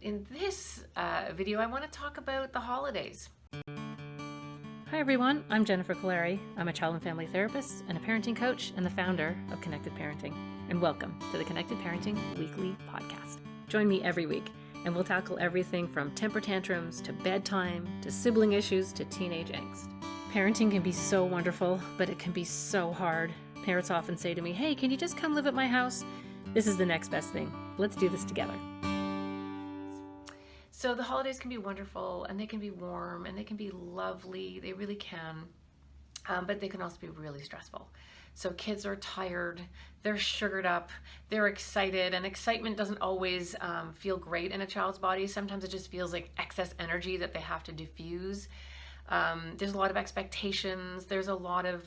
In this video, I want to talk about the holidays. Hi everyone, I'm Jennifer Colari. I'm a child and family therapist and a parenting coach and the founder of Connected Parenting. And welcome to the Connected Parenting Weekly Podcast. Join me every week and we'll tackle everything from temper tantrums to bedtime to sibling issues to teenage angst. Parenting can be so wonderful, but it can be so hard. Parents often say to me, hey, can you just come live at my house? This is the next best thing. Let's do this together. So the holidays can be wonderful, and they can be warm, and they can be lovely. They really can, but they can also be really stressful. So kids are tired, they're sugared up, they're excited, and excitement doesn't always feel great in a child's body. Sometimes it just feels like excess energy that they have to diffuse. There's a lot of expectations. There's a lot of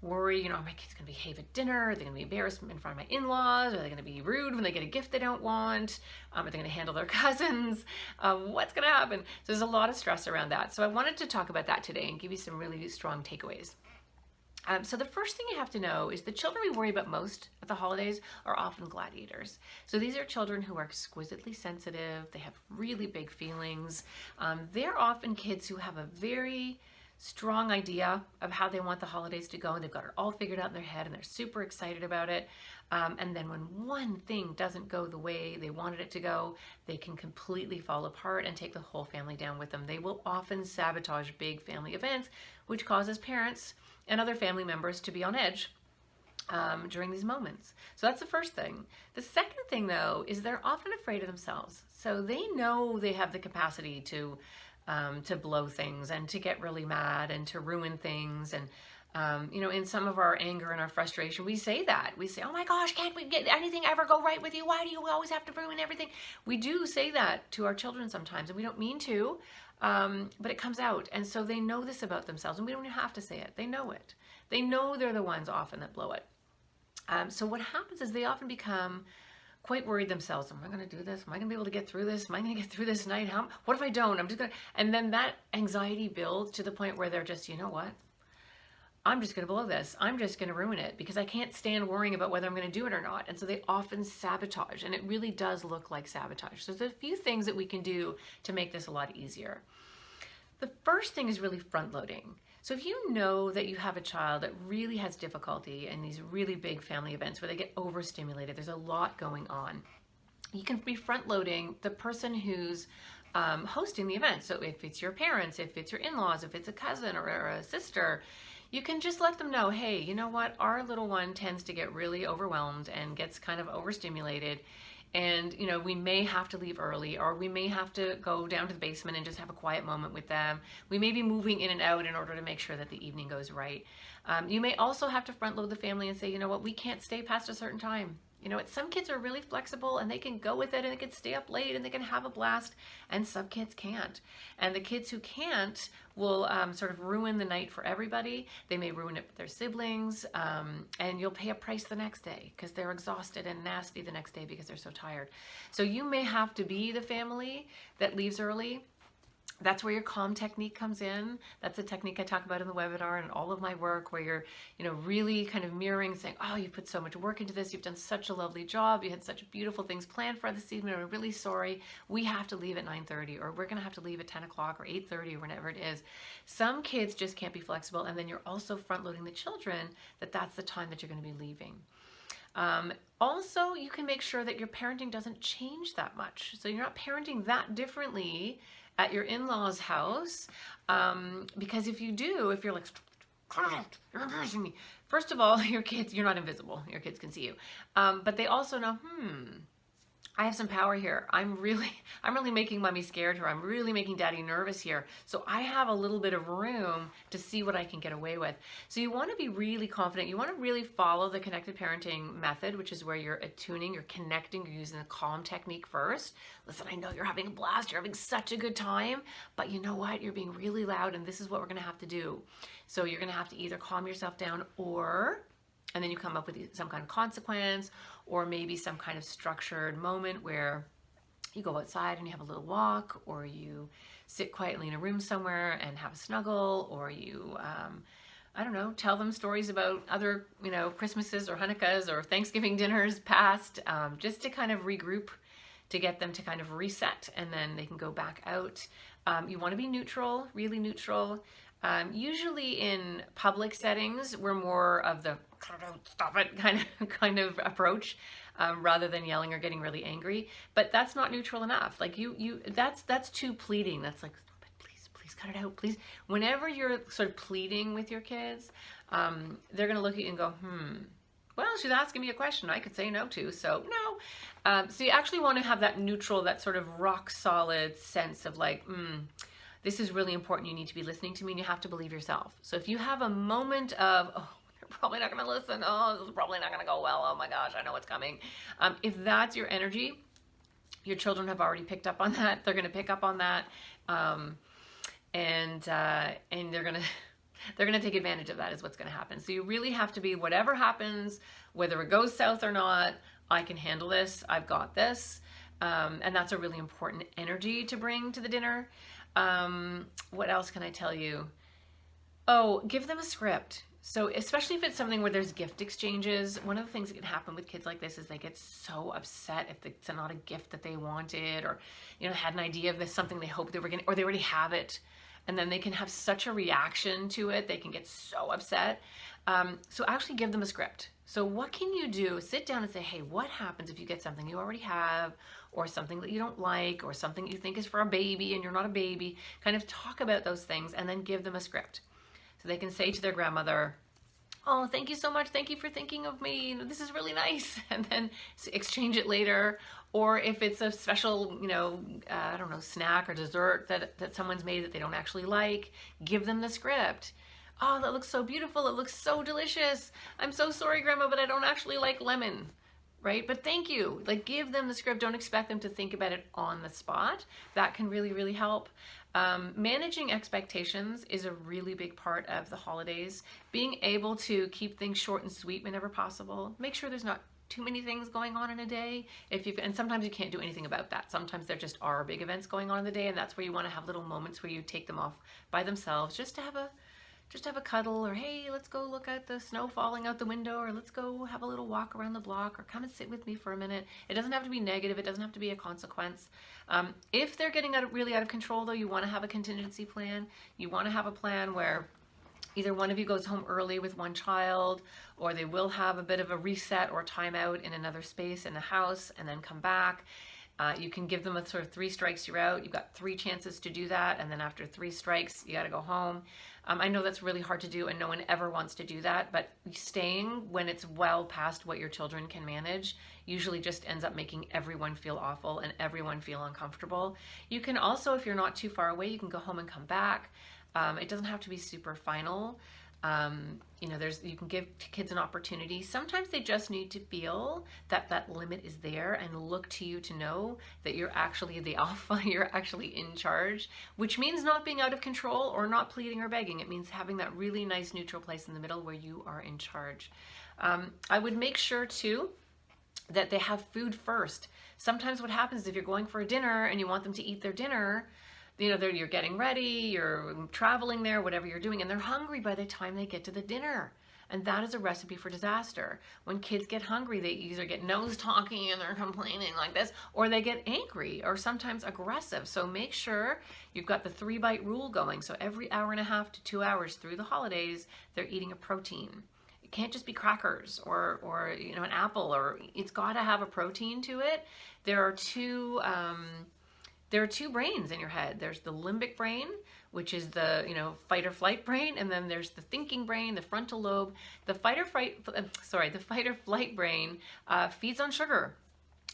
worry, are my kids going to behave at dinner? Are they going to be embarrassed in front of my in-laws? Are they going to be rude when they get a gift they don't want? Are they going to handle their cousins? What's going to happen? So there's a lot of stress around that. So I wanted to talk about that today and give you some really strong takeaways. So the first thing you have to know is the children we worry about most at the holidays are often gladiators. So these are children who are exquisitely sensitive. They have really big feelings. They're often kids who have a very strong idea of how they want the holidays to go, and they've got it all figured out in their head, and they're super excited about it. And then when one thing doesn't go the way they wanted it to go, they can completely fall apart and take the whole family down with them. They will often sabotage big family events, which causes parents and other family members to be on edge during these moments. So that's the first thing. The second thing, though, is they're often afraid of themselves. So they know they have the capacity to blow things and to get really mad and to ruin things. And, in some of our anger and our frustration, we say that. We say, oh my gosh, can't we get anything ever go right with you? Why do you always have to ruin everything? We do say that to our children sometimes, and we don't mean to, but it comes out. And so they know this about themselves, and we don't even have to say it. They know it. They know they're the ones often that blow it. So what happens is they often become quite worried themselves. Am I going to do this? Am I going to be able to get through this? Am I going to get through this night? What if I don't? I'm just going to... And then that anxiety builds to the point where they're just, you know what? I'm just going to blow this. I'm just going to ruin it because I can't stand worrying about whether I'm going to do it or not. And so they often sabotage, and it really does look like sabotage. So there's a few things that we can do to make this a lot easier. The first thing is really front loading. So if you know that you have a child that really has difficulty in these really big family events where they get overstimulated, there's a lot going on, you can be front loading the person who's hosting the event. So if it's your parents, if it's your in-laws, if it's a cousin or a sister, you can just let them know, hey, you know what, our little one tends to get really overwhelmed and gets kind of overstimulated. And, we may have to leave early, or we may have to go down to the basement and just have a quiet moment with them. We may be moving in and out in order to make sure that the evening goes right. You may also have to front load the family and say, you know what, we can't stay past a certain time. Some kids are really flexible and they can go with it and they can stay up late and they can have a blast, and some kids can't. And the kids who can't will sort of ruin the night for everybody. They may ruin it for their siblings, and you'll pay a price the next day because they're exhausted and nasty the next day because they're so tired. So you may have to be the family that leaves early. That's where your calm technique comes in. That's a technique I talk about in the webinar and all of my work, where you're, really kind of mirroring, saying, oh, you put so much work into this. You've done such a lovely job. You had such beautiful things planned for this evening. I'm really sorry. We have to leave at 9:30, or we're going to have to leave at 10 o'clock or 8:30 or whenever it is. Some kids just can't be flexible. And then you're also front loading the children that that's the time that you're going to be leaving. Also, you can make sure that your parenting doesn't change that much. So you're not parenting that differently at your in-laws' house, because if you do, if you're like, you're embarrassing me. First of all, your kids, you're not invisible. Your kids can see you. But they also know, I have some power here. I'm really making mommy scared here. I'm really making daddy nervous here. So I have a little bit of room to see what I can get away with. So you want to be really confident. You want to really follow the connected parenting method, which is where you're attuning, you're connecting, you're using the calm technique first. Listen, I know you're having a blast. You're having such a good time, but you know what? You're being really loud, and this is what we're going to have to do. So you're going to have to either calm yourself down, and then you come up with some kind of consequence, or maybe some kind of structured moment where you go outside and you have a little walk, or you sit quietly in a room somewhere and have a snuggle, or you, tell them stories about other, Christmases or Hanukkahs or Thanksgiving dinners past, just to kind of regroup to get them to kind of reset, and then they can go back out. You want to be neutral, really neutral. Usually in public settings, we're more of the stop it kind of approach, rather than yelling or getting really angry. But that's not neutral enough. Like that's too pleading. That's like, stop it, please cut it out, please. Whenever you're sort of pleading with your kids, they're going to look at you and go, well, she's asking me a question I could say no to, so no. So you actually want to have that neutral, that sort of rock solid sense of like, this is really important. You need to be listening to me, and you have to believe yourself. So if you have a moment of, oh, they're probably not going to listen. Oh, this is probably not going to go well. Oh my gosh, I know what's coming. If that's your energy, your children have already picked up on that. They're going to pick up on that, and they're going to they're going to take advantage of that is what's going to happen. So you really have to be, whatever happens, whether it goes south or not, I can handle this. I've got this. And that's a really important energy to bring to the dinner. What else can I tell you? Oh, give them a script. So especially if it's something where there's gift exchanges, one of the things that can happen with kids like this is they get so upset if it's not a gift that they wanted, or, had an idea of this, something they hoped they were getting, or they already have it. And then they can have such a reaction to it. They can get so upset. So actually give them a script. So what can you do? Sit down and say, hey, what happens if you get something you already have, or something that you don't like, or something you think is for a baby and you're not a baby? Kind of talk about those things and then give them a script. So they can say to their grandmother, oh, thank you so much. Thank you for thinking of me. This is really nice. And then exchange it later. Or if it's a special, I don't know, snack or dessert that someone's made that they don't actually like, give them the script. Oh, that looks so beautiful. It looks so delicious. I'm so sorry, Grandma, but I don't actually like lemon. Right? But thank you. Like, give them the script. Don't expect them to think about it on the spot. That can really, really help. Managing expectations is a really big part of the holidays. Being able to keep things short and sweet whenever possible. Make sure there's not too many things going on in a day. And sometimes you can't do anything about that. Sometimes there just are big events going on in the day, and that's where you want to have little moments where you take them off by themselves, just to have a cuddle, or hey, let's go look at the snow falling out the window, or let's go have a little walk around the block, or come and sit with me for a minute. It doesn't have to be negative. It doesn't have to be a consequence. If they're getting really out of control, though, you want to have a contingency plan. You want to have a plan where either one of you goes home early with one child, or they will have a bit of a reset or timeout in another space in the house and then come back. You can give them a sort of 3 strikes, you're out. You've got 3 chances to do that, and then after 3 strikes, you got to go home. I know that's really hard to do, and no one ever wants to do that, but staying when it's well past what your children can manage usually just ends up making everyone feel awful and everyone feel uncomfortable. You can also, if you're not too far away, you can go home and come back. It doesn't have to be super final. You can give kids an opportunity. Sometimes they just need to feel that limit is there and look to you to know that you're actually the alpha, you're actually in charge, which means not being out of control or not pleading or begging. It means having that really nice neutral place in the middle where you are in charge. I would make sure too that they have food first. Sometimes what happens is if you're going for a dinner and you want them to eat their dinner, you're getting ready, you're traveling there, whatever you're doing, and they're hungry by the time they get to the dinner. And that is a recipe for disaster. When kids get hungry, they either get nose talking and they're complaining like this, or they get angry or sometimes aggressive. So make sure you've got the 3-bite rule going. So every hour and a half to 2 hours through the holidays, they're eating a protein. It can't just be crackers or an apple, or it's got to have a protein to it. There are two brains in your head. There's the limbic brain, which is the fight or flight brain, and then there's the thinking brain, the frontal lobe. The fight or flight brain feeds on sugar,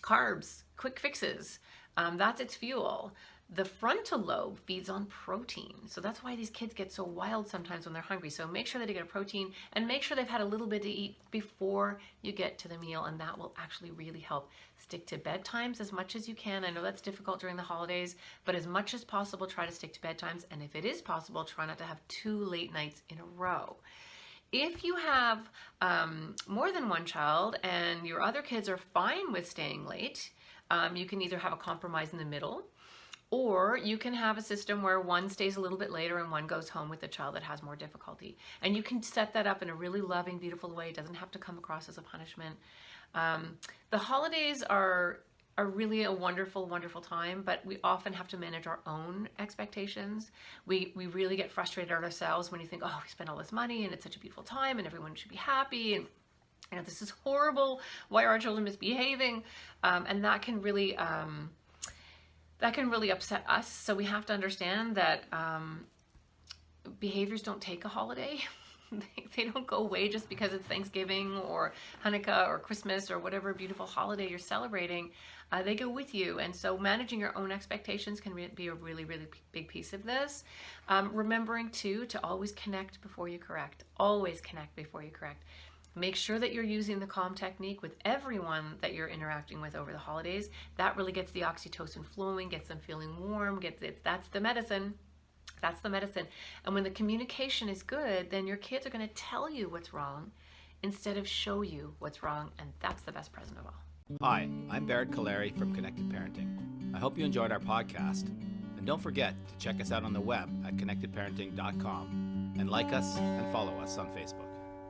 carbs, quick fixes. That's its fuel. The frontal lobe feeds on protein. So that's why these kids get so wild sometimes when they're hungry. So make sure that they get a protein, and make sure they've had a little bit to eat before you get to the meal, and that will actually really help. Stick to bedtimes as much as you can. I know that's difficult during the holidays, but as much as possible, try to stick to bedtimes. And if it is possible, try not to have 2 late nights in a row. If you have more than one child and your other kids are fine with staying late, you can either have a compromise in the middle, or you can have a system where one stays a little bit later and one goes home with the child that has more difficulty. And you can set that up in a really loving, beautiful way. It doesn't have to come across as a punishment. The holidays are are really a wonderful, wonderful time, but we often have to manage our own expectations. We really get frustrated at ourselves when you think, oh, we spent all this money and it's such a beautiful time and everyone should be happy, and this is horrible. Why are our children misbehaving? And that can really upset us. So we have to understand that behaviors don't take a holiday. They don't go away just because it's Thanksgiving or Hanukkah or Christmas or whatever beautiful holiday you're celebrating. They go with you. And so managing your own expectations can be a really, really big piece of this. Remembering too, to always connect before you correct. Always connect before you correct. Make sure that you're using the calm technique with everyone that you're interacting with over the holidays. That really gets the oxytocin flowing, gets them feeling warm, that's the medicine. That's the medicine. And when the communication is good, then your kids are going to tell you what's wrong instead of show you what's wrong. And that's the best present of all. Hi, I'm Barrett Kaleri from Connected Parenting. I hope you enjoyed our podcast. And don't forget to check us out on the web at connectedparenting.com and like us and follow us on Facebook.